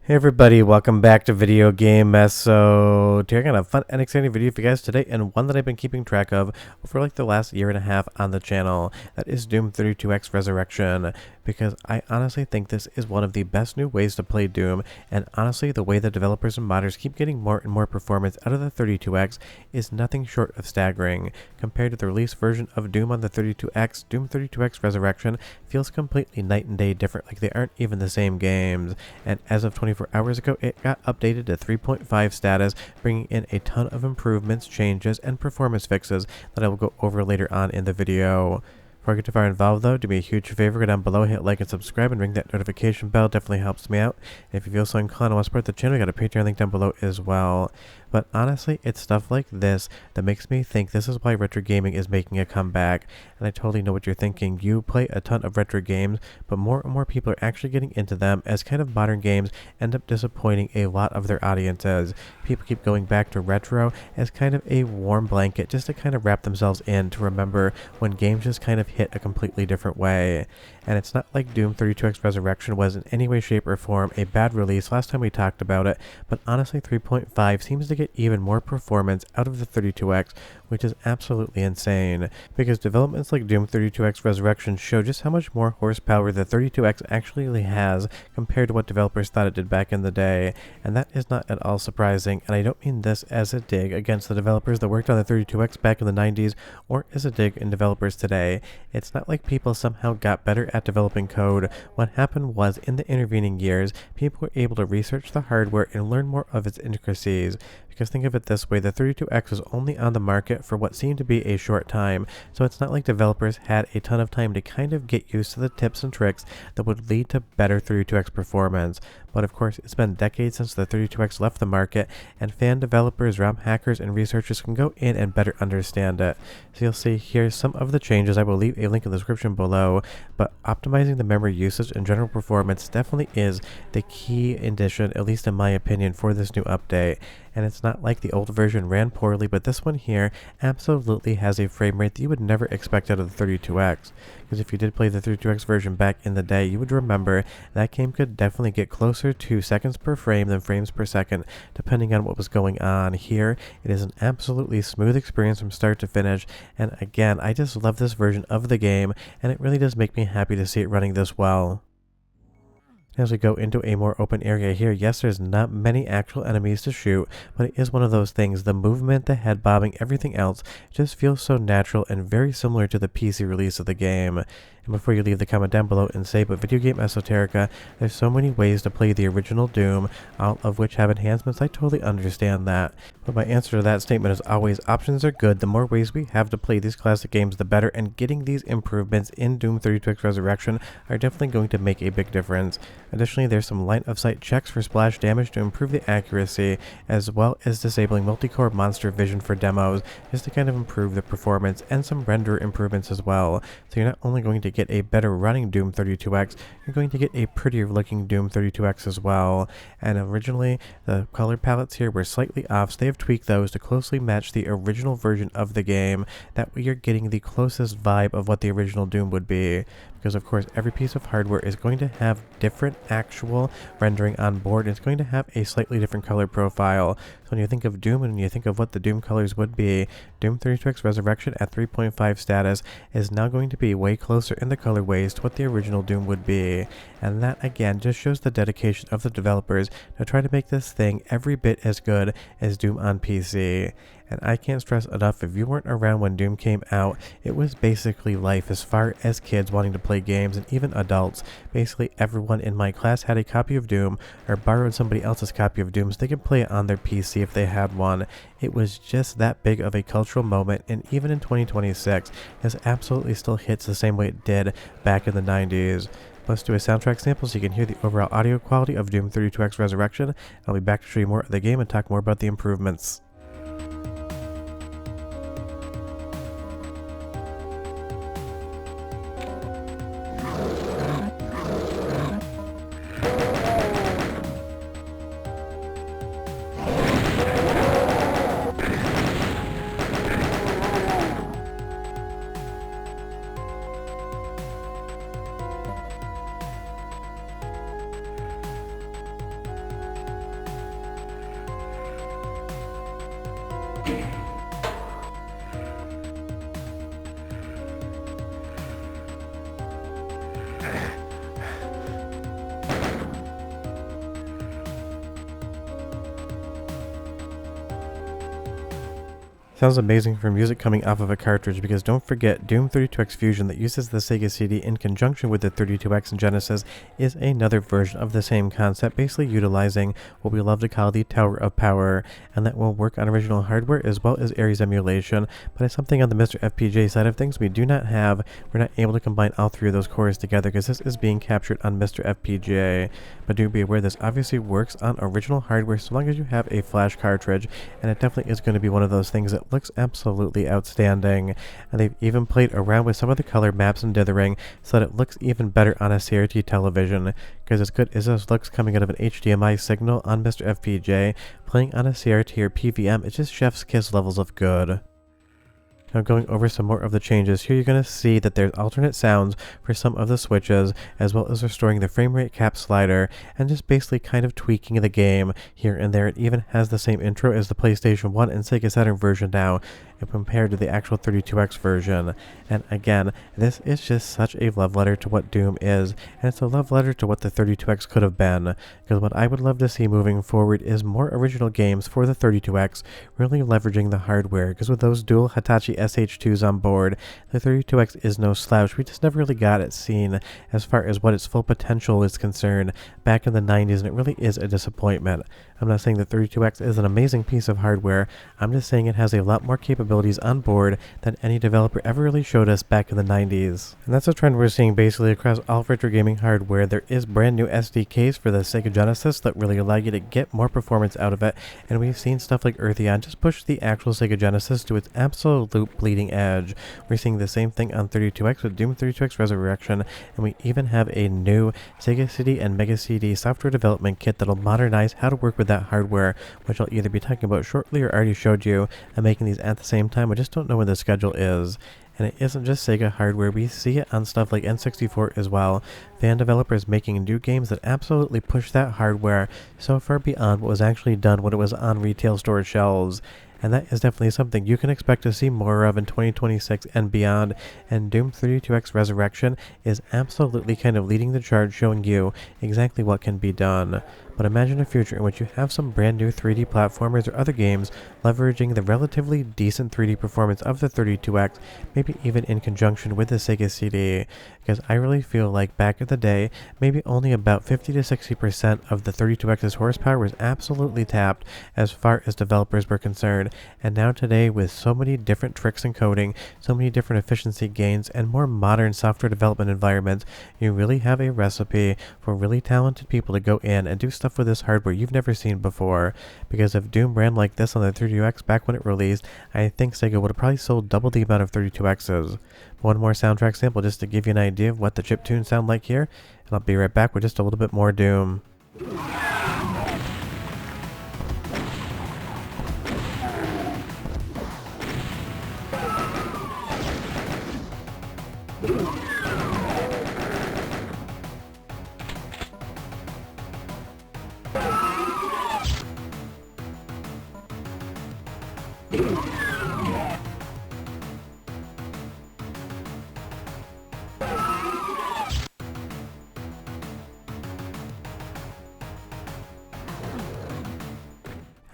Hey everybody, welcome back to Video Game Mess. So today I got a fun and exciting video for you guys today, and one that I've been keeping track of for like the last year and a half on the channel. That is Doom 32X Resurrection, because I honestly think this is one of the best new ways to play Doom, and honestly the way the developers and modders keep getting more and more performance out of the 32X is nothing short of staggering. Compared to the release version of Doom on the 32X, Doom 32X Resurrection feels completely night and day different, like they aren't even the same games. And as of 24 hours ago, it got updated to 3.5 status, bringing in a ton of improvements, changes, and performance fixes that I will go over later on in the video. Before I get too far involved though, do me a huge favor, go down below, hit like and subscribe, and ring that notification bell. Definitely helps me out. And if you feel so inclined and want to support the channel, I got a Patreon link down below as well. But honestly, it's stuff like this that makes me think this is why retro gaming is making a comeback. And I totally know what you're thinking. You play a ton of retro games, but more and more people are actually getting into them, as kind of modern games end up disappointing a lot of their audiences. People keep going back to retro as kind of a warm blanket, just to kind of wrap themselves in to remember when games just kind of hit a completely different way. And it's not like Doom 32X Resurrection was in any way, shape, or form a bad release last time we talked about it, but honestly 3.5 seems to get even more performance out of the 32X, which is absolutely insane, because developments like Doom 32X Resurrection show just how much more horsepower the 32X actually has compared to what developers thought it did back in the day, and that is not at all surprising. And I don't mean this as a dig against the developers that worked on the 32X back in the 90s, or as a dig in developers today. It's not like people somehow got better at developing code. What happened was, in the intervening years, people were able to research the hardware and learn more of its intricacies. Because think of it this way, the 32X was only on the market for what seemed to be a short time, so it's not like developers had a ton of time to kind of get used to the tips and tricks that would lead to better 32X performance. But of course, it's been decades since the 32X left the market, and fan developers, ROM hackers, and researchers can go in and better understand it. So you'll see here some of the changes. I will leave a link in the description below, but optimizing the memory usage and general performance definitely is the key addition, at least in my opinion, for this new update. And it's not like the old version ran poorly, but this one here absolutely has a frame rate that you would never expect out of the 32X. Because if you did play the 32X version back in the day, you would remember that game could definitely get closer to seconds per frame than frames per second, depending on what was going on. Here, it is an absolutely smooth experience from start to finish, and again, I just love this version of the game, and it really does make me happy to see it running this well. As we go into a more open area here, yes, there's not many actual enemies to shoot, but it is one of those things. The movement, the head bobbing, everything else just feels so natural and very similar to the PC release of the game. And before you leave the comment down below and say, but Video Game Esoterica, there's so many ways to play the original Doom, all of which have enhancements. I totally understand that. But my answer to that statement is always, options are good. The more ways we have to play these classic games, the better, and getting these improvements in Doom 32X Resurrection are definitely going to make a big difference. Additionally, there's some line of sight checks for splash damage to improve the accuracy, as well as disabling multi-core monster vision for demos, just to kind of improve the performance, and some render improvements as well. So you're not only going to get a better running Doom 32X, you're going to get a prettier looking Doom 32X as well. And originally, the color palettes here were slightly off, so they have tweaked those to closely match the original version of the game. That way you're getting the closest vibe of what the original Doom would be. Because of course every piece of hardware is going to have different actual rendering on board, and it's going to have a slightly different color profile. So when you think of Doom and you think of what the Doom colors would be, Doom 32X Resurrection at 3.5 status is now going to be way closer in the colorways to what the original Doom would be. And that again just shows the dedication of the developers to try to make this thing every bit as good as Doom on PC. And I can't stress enough, if you weren't around when Doom came out, it was basically life as far as kids wanting to play games, and even adults. Basically everyone in my class had a copy of Doom, or borrowed somebody else's copy of Doom so they could play it on their PC if they had one. It was just that big of a cultural moment, and even in 2026, this absolutely still hits the same way it did back in the 90s. Let's do a soundtrack sample so you can hear the overall audio quality of Doom 32X Resurrection. I'll be back to show you more of the game and talk more about the improvements. Sounds amazing for music coming off of a cartridge, because don't forget, Doom 32X Fusion that uses the Sega CD in conjunction with the 32X and Genesis is another version of the same concept, basically utilizing what we love to call the Tower of Power, and that will work on original hardware as well as Ares emulation, but it's something on the MiSTer FPGA side of things we do not have. We're not able to combine all three of those cores together because this is being captured on MiSTer FPGA, but do be aware this obviously works on original hardware so long as you have a flash cartridge, and it definitely is going to be one of those things that looks absolutely outstanding. And they've even played around with some of the color maps and dithering so that it looks even better on a CRT television, because as good as this looks coming out of an HDMI signal on MiSTer FPGA, playing on a CRT or PVM, it's just chef's kiss levels of good. Now going over some more of the changes, here you're going to see that there's alternate sounds for some of the switches, as well as restoring the frame rate cap slider, and just basically kind of tweaking the game here and there. It even has the same intro as the PlayStation 1 and Sega Saturn version now, compared to the actual 32X version. And again, this is just such a love letter to what Doom is, and it's a love letter to what the 32X could have been, because what I would love to see moving forward is more original games for the 32X, really leveraging the hardware, because with those dual Hitachi SH2s on board, the 32X is no slouch. We just never really got it seen as far as what its full potential is concerned back in the 90s, and it really is a disappointment. I'm not saying the 32X is an amazing piece of hardware, I'm just saying it has a lot more capabilities on board than any developer ever really showed us back in the 90s. And that's a trend we're seeing basically across all retro gaming hardware. There is brand new SDKs for the Sega Genesis that really allow you to get more performance out of it, and we've seen stuff like Eartheon just push the actual Sega Genesis to its absolute bleeding edge. We're seeing the same thing on 32X with Doom 32X Resurrection, and we even have a new Sega CD and Mega CD software development kit that'll modernize how to work with that hardware, which I'll either be talking about shortly or already showed you. I'm making these at the same time, I just don't know when the schedule is. And it isn't just Sega hardware, we see it on stuff like N64 as well. Fan developers making new games that absolutely push that hardware so far beyond what was actually done when it was on retail store shelves. And that is definitely something you can expect to see more of in 2026 and beyond, and Doom 32X Resurrection is absolutely kind of leading the charge, showing you exactly what can be done. But imagine a future in which you have some brand new 3D platformers or other games leveraging the relatively decent 3D performance of the 32X, maybe even in conjunction with the Sega CD, because I really feel like back in the day, maybe only about 50 to 60% of the 32X's horsepower was absolutely tapped as far as developers were concerned, and now today with so many different tricks and coding, so many different efficiency gains, and more modern software development environments, you really have a recipe for really talented people to go in and do stuff with this hardware you've never seen before. Because if Doom ran like this on the 32X back when it released, I think Sega would have probably sold double the amount of 32Xs. One more soundtrack sample just to give you an idea of what the chiptunes sound like here, and I'll be right back with just a little bit more Doom.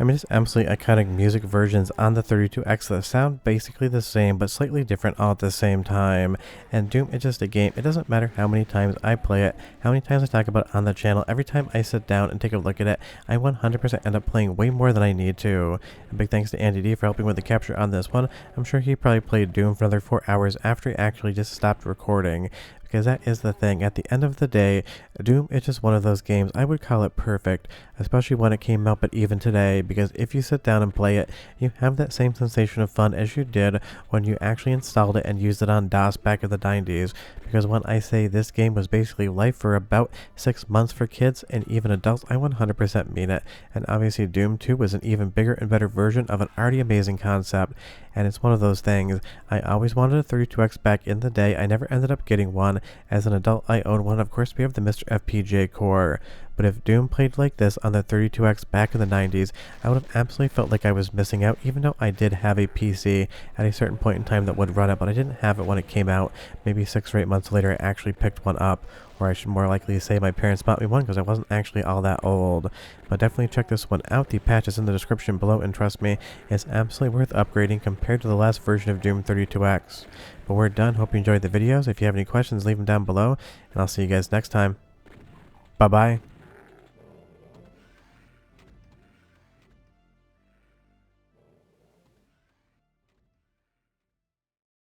I mean, it's absolutely iconic music versions on the 32X that sound basically the same, but slightly different all at the same time. And Doom is just a game. It doesn't matter how many times I play it, how many times I talk about it on the channel. Every time I sit down and take a look at it, I 100% end up playing way more than I need to. And big thanks to Andy D for helping with the capture on this one. I'm sure he probably played Doom for another 4 hours after he actually just stopped recording. Because that is the thing, at the end of the day, Doom is just one of those games, I would call it perfect, especially when it came out, but even today, because if you sit down and play it, you have that same sensation of fun as you did when you actually installed it and used it on DOS back in the 90s, because when I say this game was basically life for about 6 months for kids and even adults, I 100% mean it, and obviously Doom 2 was an even bigger and better version of an already amazing concept, and it's one of those things, I always wanted a 32X back in the day, I never ended up getting one. As an adult, I own one. Of course, we have the MiSTer FPGA core, but if Doom played like this on the 32X back in the 90s, I would have absolutely felt like I was missing out, even though I did have a PC at a certain point in time that would run it, but I didn't have it when it came out. Maybe 6 or 8 months later, I actually picked one up, or I should more likely say my parents bought me one because I wasn't actually all that old. But definitely check this one out. The patch is in the description below, and trust me, it's absolutely worth upgrading compared to the last version of Doom 32X. But we're done. Hope you enjoyed the videos. If you have any questions, leave them down below, and I'll see you guys next time. Bye-bye.